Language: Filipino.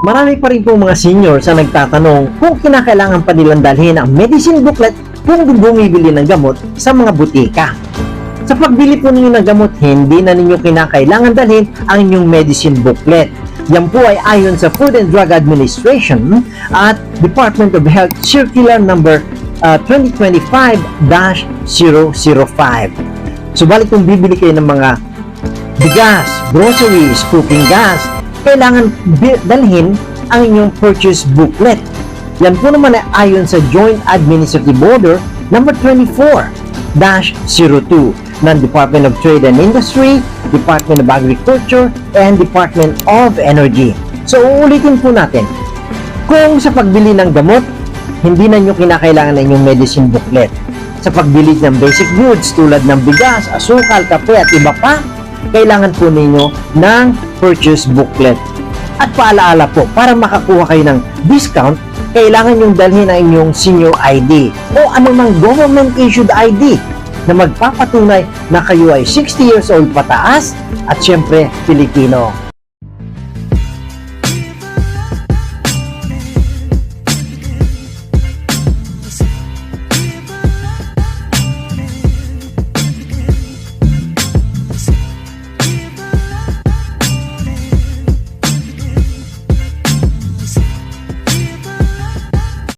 Marami pa rin po mga seniors ang nagtatanong kung kinakailangan pa nilang dalhin ang medicine booklet kung bumibili ng gamot sa mga butika. Sa pagbili po ninyo ng gamot, hindi na ninyo kinakailangan dalhin ang inyong medicine booklet. Yan po ay ayon sa Food and Drug Administration at Department of Health Circular number 2025-005. Subalit kung bibili kayo ng mga bigas, groceries, cooking gas, kailangan dalhin ang inyong purchase booklet. Yan po naman ay ayon sa Joint Administrative Order number 24-02 ng Department of Trade and Industry, Department of Agriculture, and Department of Energy. So, uulitin po natin. Kung sa pagbili ng gamot, hindi na nyo kinakailangan ng inyong medicine booklet. Sa pagbili ng basic goods tulad ng bigas, asukal, kape at iba pa, kailangan po ninyo ng purchase booklet. At paalaala po, para makakuha kayo ng discount, kailangan yung dalhin ang inyong senior ID o anumang government-issued ID na magpapatunay na kayo ay 60 years old pataas at syempre Pilipino.